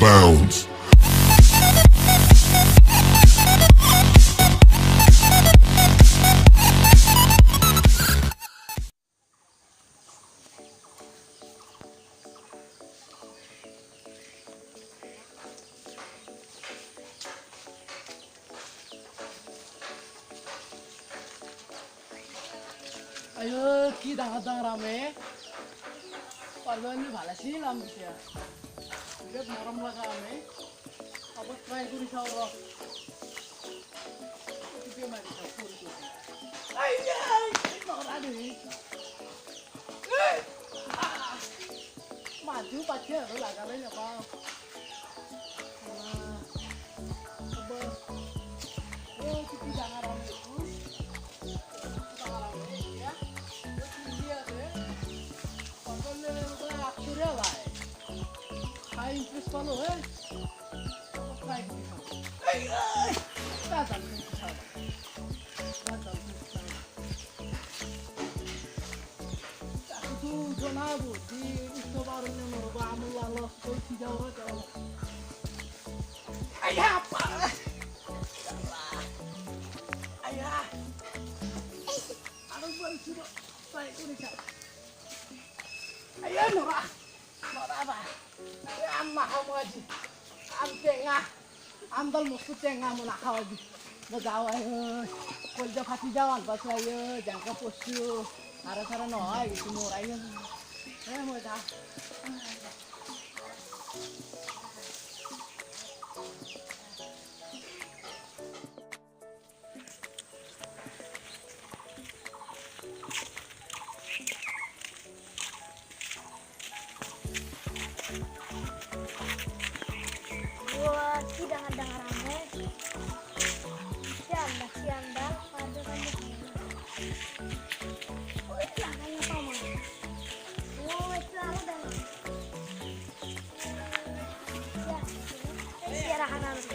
bounds. 아유 기다하다라며 빨리 발라시람 비야 이게 너랑 라가메 아버 트라이 그리 사오라 어떻게 말이야 소리 아이야 너라니 마주 빠져 라가래 봐 아버 기다하라며 Interest follow eh? Try to become. Hey, that's a good job. That's a good job. Aku jonabu di istobarnya merubah amal Allah kau tidak orang. Ayah apa? Ayah. Aku baru sudah saya kuliah. Ayah Nora. Nora apa? Amma hawaji am tenga am dal mustu tenga muna hawaji bazawa kol ja phati jawan basayo jangka posu sara sara no ai tumo rai mo da Dengar rame, siandang, ada rambut oh itu anaknya sama, oh itu apa dan, ya, siarahan harus.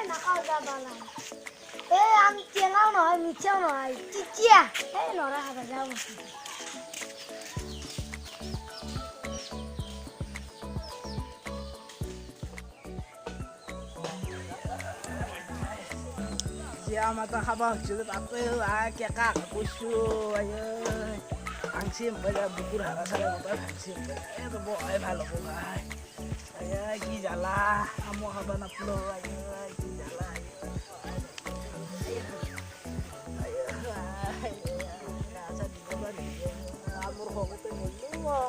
Nakal dah balang. Am tiang no, micau no, cicia. Nora ada jauh. Siapa tak khabar juga apa kayak kak kusu ayo angsim pada buku rasa ada angsim itu boleh halo boleh ayo gijala kamu khabar naplo ayo gijala ayo rasa di kabar amur kok itu semua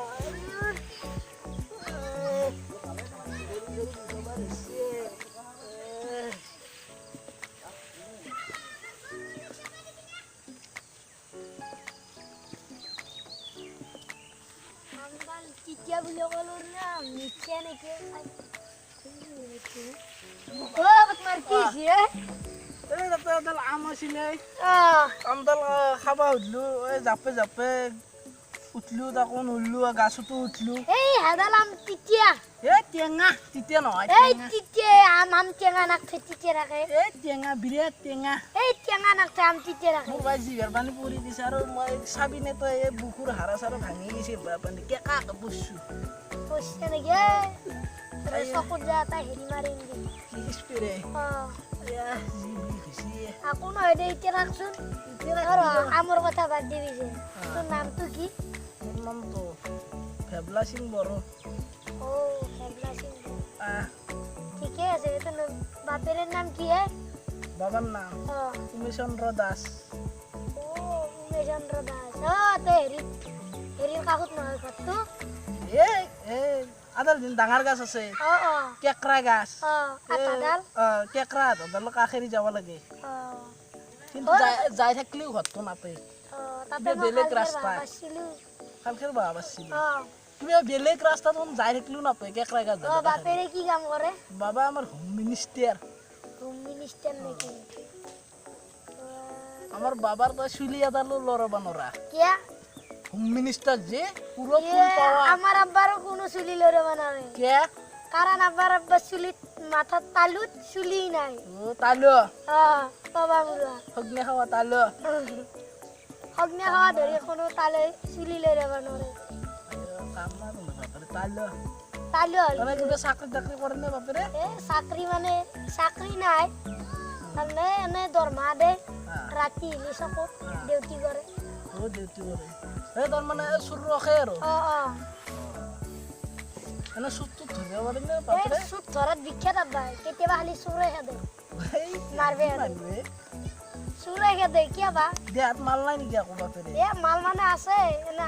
Cicia punya kolornya, micen itu. Oh, bet markis ya. tapi ada lama sini. Ah, Amdal khabar dulu, zape utlu takon ulu gasutu utlu. ada lam cicia. Tiang no. Cicia, am tiang anak cicia rakyat. Tiang biret tiang. Tiang anak am cicia rakyat. Mau bazi berbani puri di saro, mau sabine to bukur hara saro bangi sih berapa nih kayak kak busu. Pusnya lagi. Terus aku jatah ini marin di. Ispire. Oh, Ya, zibi sih. aku no ada itirak sun. Oro, amur kota badi bisa. Itu nam tuh ki. Mam to. 15 baru. Oh, 11 ini. ठीक है ऐसे तो बापेरे नाम की है বাবার নাম উমেশচন্দ্র দাস ओ उमेश चंद्र दास तो हेरी हेरी কাষত নহয় ঘৰটো এই আদাৰ দিন ডাঙৰ গাছ আছে কেকৰা গাছ আটাডাল কেকৰা আদালৰ কাষেৰি যাব লাগে কিন্তু যাই থাকিলেও ঘৰটো নাপায় তাতে বেলেগ ৰাস্তা খালখেৰ বাবা পাইছিলো তুমি বেলেগ ৰাস্তাত যাই থাকিলেও নাপায় কেকৰা গাছ বাপেৰে কি কাম কৰে বাবা আমাৰ হোম মিনিষ্টাৰ নেকি আমার বাবার তো চুলি আদালো লড়বা নরা কিয়া হোম মিনিস্টার যে পুরো ফুল পাওয়া আমার আব্বারও কোনো চুলি লড়বা নরে কে কারণ আব্বা চুলি মাথা তালুত চুলি নাই ও তালো বাবা মুরা হগনে খাওয়া তালো হগনে খাওয়া ধরে কোনো তালে চুলি লড়বা নরে কাম না তো বাপরে তালো তালো মানে গুলো চাকরি চাকরি করে না বাপরে চাকরি মানে চাকরি নাই মানে এনে দরমা দে রাতি লিসকো ডিউটি করে ও ডিউটি করে তার মানে শুরু রাখে আর এনে সুত ধরে পারে না বাপরে সুত ধরাত বিখ্যাত আব্বা কেতিয়াবা খালি সুরে খেদে মারবে সুরে খেদে কিয়া বা দেহাত মাল নাই নেকি আকৌ বাপরে মাল মানে আছে না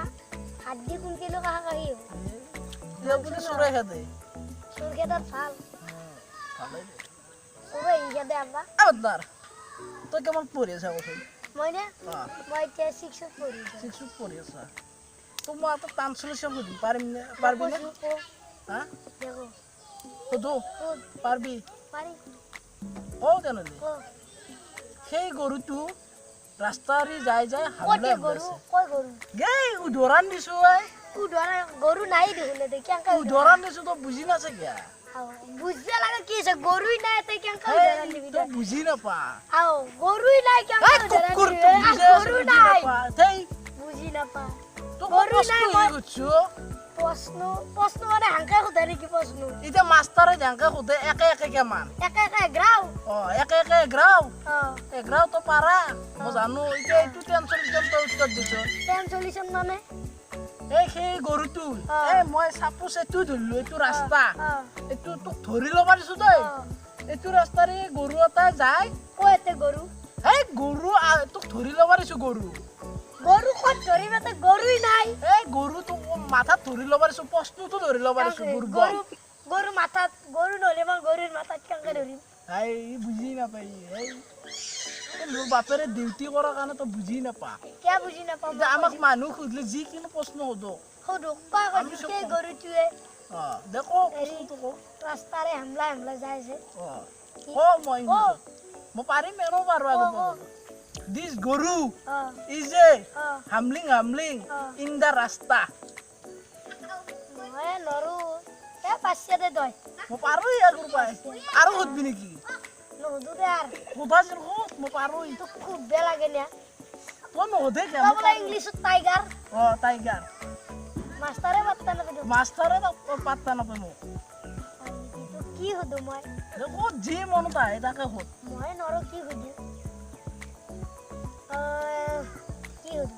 হাড্ডি কুনকিলো কাহা কাহি দেহ বুলি সুরে খেদে সুর খেদাত ভাল ভালে সুরে খেদে আব্বা আবদার তো কেমন পড়িয়েছ এখন মই না মই তে 6 পড়ি 6 পড়িয়েছ তো মা তো ট্রান্সলেশন করতে পারবি না হ্যাঁ দেখো কদু পারবি পারি ও জানলি সেই গরুটো রাস্তারি যায় যায় হামলা গরু কই গরু গেই উদরান দিছো আই উদরা গরু নাই দেখলে দেখি আঙ্কা উদরান দিছো তো বুঝি না সে গিয়া বুঝতে লাগে কি আছে গরুই নাই তে কি আঙ্কা উদরান দিবি তো বুঝি না পা আও গরুই নাই কি আঙ্কা উদরান দিবি গরু নাই তাই বুঝি না পা তো গরু নাই মই গুছো প্রশ্ন মানে হাঙ্কা খুদারি কি প্রশ্ন ইটা মাস্টারে জাঙ্কা খুদে একে একে কেমান একে একে গ্রাও একে একে গ্রাও গ্রাও তো পারা মই জানো ইটা এইটো টেনশন তো উত্তর দিছো টেনশন মানে এই সেই গৰুটো এই মই সাপোজ এটো ধৰিলো এটো ৰাস্তা এটো তোক ধৰি ল'ব পাৰিছো তই এটো ৰাস্তাৰে গৰু এটা যায় কয়তে গৰু এই গৰু তোক ধৰি ল'ব পাৰিছো গৰু ক'ত ধৰিবতে গৰুই নাই এই গৰু তোক মাথাত ধৰি ল'ব পাৰিছো প্ৰশ্নটো ধৰি ল'ব পাৰিছো গৰু মাথাত গৰু নলে মই গৰুৰ মাথাত কেনেকে ধৰিম এই বুজি নাপাই এই মোৰ বাপেৰে ডিউটি কৰাৰ কাৰণে তো বুজি নাপা কিয় বুজি নাপাম আমাক মানুহ সুধিলে যি কিনো প্ৰশ্ন সোধো সেই গৰুটোৱে দেখো প্ৰশ্নটো কো ৰাস্তাৰে হামলা যায় যে মই পাৰিম এনো পাৰো আগত দিস গৰু ইজ এ হামলিং ইন দা ৰাস্তা মই নৰো এ পাছে দে দই মই পাৰো ইয়াৰ পাই আৰু সুধবি নেকি নহদু দে আৰ কোথা যেন হোত মই পাৰো তো খুব বেয়া লাগে না তো নহদে কে তো বলে ইংলিশত টাইগার টাইগার মাস্টারে পাত্তা না পেদু মাস্টারে পাত্তা না পেমু তো কি হদু মই দেখো যে মনত আহে তাকে হোত মই নৰো কি হদু কি হদু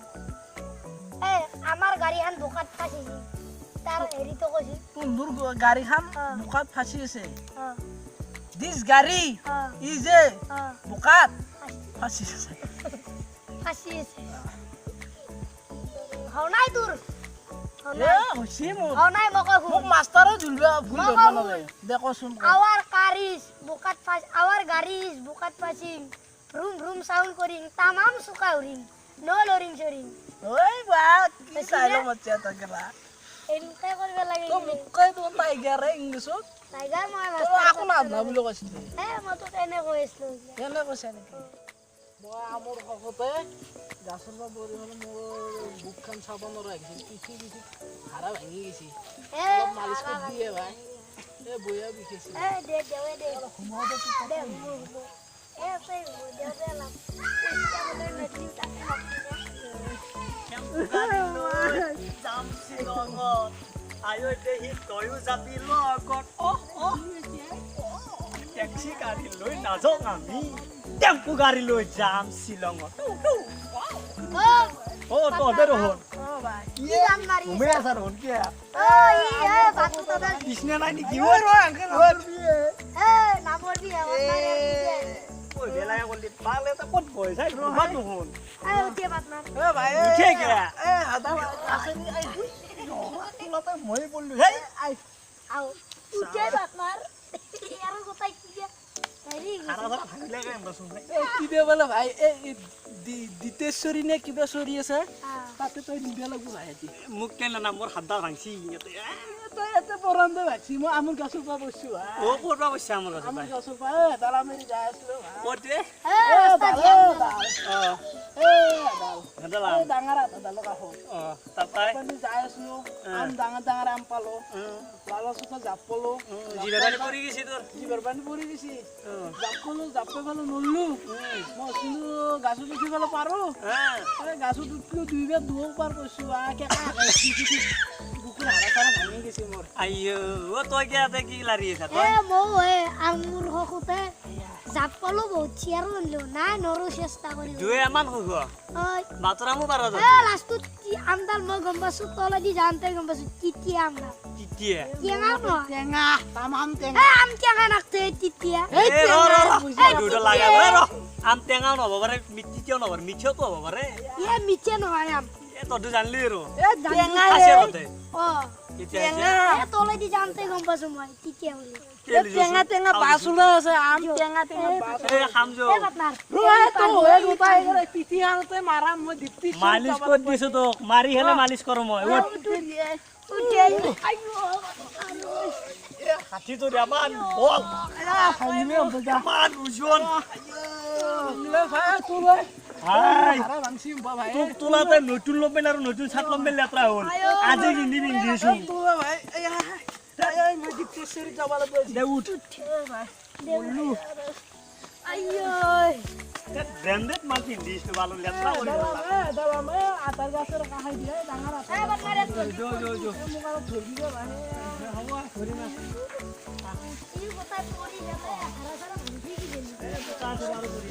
এ আমাৰ গাড়িখান বোকাত ফাঁসিছি তাৰ হেৰি তো কইছি তোৰ গাড়ীখান বোকাত ফাঁসি আছে দিস গাড়ী ইজ এ বোকাত ফাঁসি আছে হাও নাই তোৰ এ হইছে মোৰ হাও নাই মক মোক মাস্টারে ঝুলবা ভুল ধরব না দেখোছুন আওয়ার কারিস বোকাত ফাঁস আওয়ার গাড়িস বোকাত ফাঁসিং রুম রুম সাউন্ড করিং তামাম সুকা উরিং নো লরিং সরিং ওই বা কি সাইলো মচ্চা তাকলা এনকে করবে লাগে তো মুকই তো টাইগার ইংলিশত টাইগার মই তো আকো না না বলি কইছিল এ মতো এনে কইছিল এনে কইছে নাকি মই আমর হকতে গাছৰ পৰা বৰি হলে মোৰ বুকখান চাব নৰা গৈছিল পিছি পিছি হাৰা ভাঙি গৈছি এ মালিশ কৰি দিয়ে ভাই এ বয়া বিকেছি এ দে ঘুমাওতে তো দে এ পে দে লা ইচ্ছা বলে নদী তাকে যাম শ্বিলঙত আয়ো দেহি তয়ো যাবি লগত টেক্সি গাড়ী লৈ নাযাওঁ আমি টেম্পু গাড়ী লৈ যাম শ্বিলঙত তহঁতে দেখোন কি গান মাৰি ঘুমে আছা দেখোন কি বাতু দাদা কৃষ্ণ নাই নেকি এ নামৰ বি বেলাগে কৰিলি পালে এটা ক'ত বহি চাই ঘুমা দেখোন আয় উঠে পার্টনার ভাই উঠে গেলা আদা আছে নি আই তোলাতে মই পড়লু হেই আই আও উঠে পার্টনার আর কোথায় কি দিয়া তাইরি খারা খারা ভাঙিলে কেন বসুন কিবে বলে ভাই এই দিতেশ্বরী নে কিবা চৰি আছে তাতে তই নিবে লাগব ভাই আজি মোক কেন না মোৰ হাতডাল ভাঙছি ইয়াতে তই এতে পৰন্দে ভাইছি মই আমুল গাছৰ পৰা বসছো ও ক'ত বসছে আমাৰ কাছে আমুল গাছৰ পৰা দালা মেৰি যাই আছিলো ক'ত ৰে হেদালা ডাঙৰ দালা কাহো তাতাই আমি যাই আছিলো আম ডাঙৰ আম পালো লালা চুকা জাপ পলো জিবানি পড়ি গেছি তোৰ জিবাৰ পানী পৰি গৈছি জাপ পালো নললো মই কিন্তু গাছত উঠি পেলাই পাৰো গাছত উঠলো দুইবাৰ দুও পাৰ কৰিছো বুকুৰ হাৰা চাৰা ভাঙি গৈছে মোৰ আইও ও তই কি লাৰি আছা এ মৌ এ আঙুর হকুতে জাপ পালো বহুত চিয়ার আনলো না নরো চেষ্টা করি দুই এমান হব ওই বাতরামো পারা এ লাস্টত কি আমদাল মই গম পাছো তলেদি জানতে গম পাছো তিতিয়া আমরা কিটিয়ে কেঙা নয় টেঙা তামাম এ টেঙা আম কেঙা নাকতে তিতিয়া এ দুটো লাগা রে আম টেঙাও নহব পারে মিঠিও নহব মিঠিও তো হব পারে এ মিছে নহয় আম এ তই জানলি ৰো টেঙা আছে ৰতে ও কিটিয়া এ তলেদি জানতে গম পাছো মই তিতিয়া বলি টেঙা টেঙা বাছুলা আছে আম টেঙা টেঙা বাছ এ খামজো এ পার্টনার তো হৈ গোটাই গলে পিটি আলতে মাৰা মই দীপ্তি মালিশ কর দিছো তো মারি হেলে মালিশ করো মই ও উঠে আইও হাতি তো রামান বল ফাইলে বজা মান উজন লে ভাই তুলে হাই হারা ভাঙছি ভাই তোলাতে নতুন লম্বেল আর নতুন ছাত লম্বেল লেত্রা হল আজি গিন্দি বিন্দিছো তুলে ভাই এই মই দীপ্তেশ্বরী যাব লাগব দে উঠ ভাই বললু আইও ব্র্যান্ডেড মাল পিন্দিস তো ভালো লেত্রা হল দালাম আটার গাছের কাহাই দিয়ে ডাঙৰ আটা এ পাৰ্টনাৰ জো জো জো মোক আৰু ধৰি দিব ভাই হওয়া ধরি না এই কথা পড়ি যাবে হারা সারা ভুলি গেলি কাছে বারো ধরি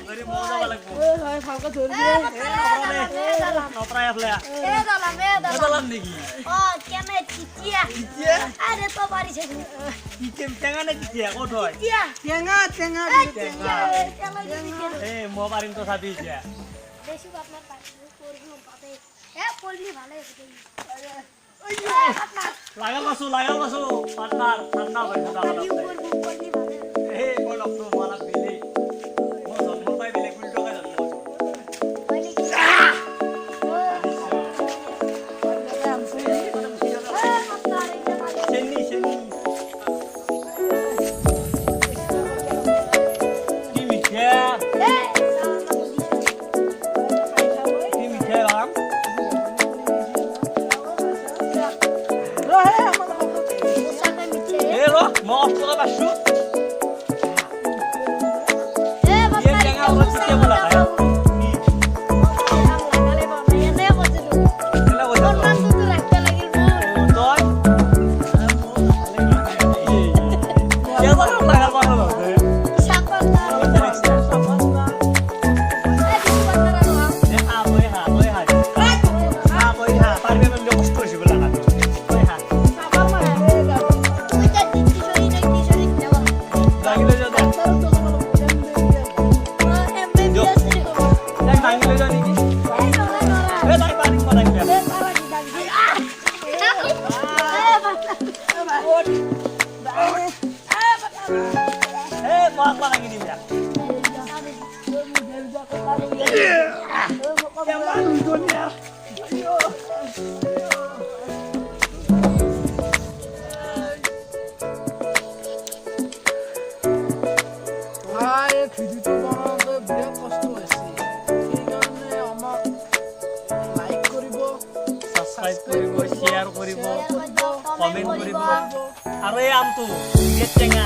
ধরি মজা লাগবো ভাই ভালকে ধৰি এ দিয়ে পার্টনার নপরাই আসলে এ দালাম দালাম নাকি ও কেনে তিতিয়া কিটিয়া আরে তো বাড়িছে কি কেম টেঙা না কিটিয়া কত হয় তিতিয়া টেঙা টেঙা তিতিয়া কেলা দিকে এ মো পারিম তো সাবি যা বেশি আপনার পাশে করবো পাতে এ পড়লি ভালো আছে লাগাল বাসু পার্টনার ঠান্ডা হয়ে যাবে পড়লি ভালো এ কোন তো মালা বিলে মো জন্ম পাই বিলে কুল টাকা জানো হইলে কি আপনার এটা ভালো চেনি কি মিঠা এ কি মিঠা বাম সাথে মিছে এ রো মো অফ করে বাসু এ বাবা টেঙা ওরা চিতে বলা খায় লাগালে বাবা এনে বসে তো কেলা বসে কোন তো রাখতে লাগিল তোই কেবা লাগাল বাসু সাপা এ দিশু বান্দারা না এ বই হা পারবে না কষ্ট করছি বলা না বই হা ওইটা দিশু দেওয়া লাগিলে যদি এমবিবিএস তাই ভাঙিলে যদি কি এই নরা নরা এ তাই পারি কথা কি এ তারা কি ডাকি এ বাবা পারা কি দিবা কেমন দুনিয়া ভাই ভিডিওটো বনাওঁতে বিৰাট কষ্ট হৈছে সেইকাৰণে আমাক লাইক কৰিব সাবস্ক্ৰাইব কৰিব শেয়াৰ কৰিব কমেন্ট কমেন্ট কৰিব কৰিব আৰু এই আমটো বিৰাট টেঙা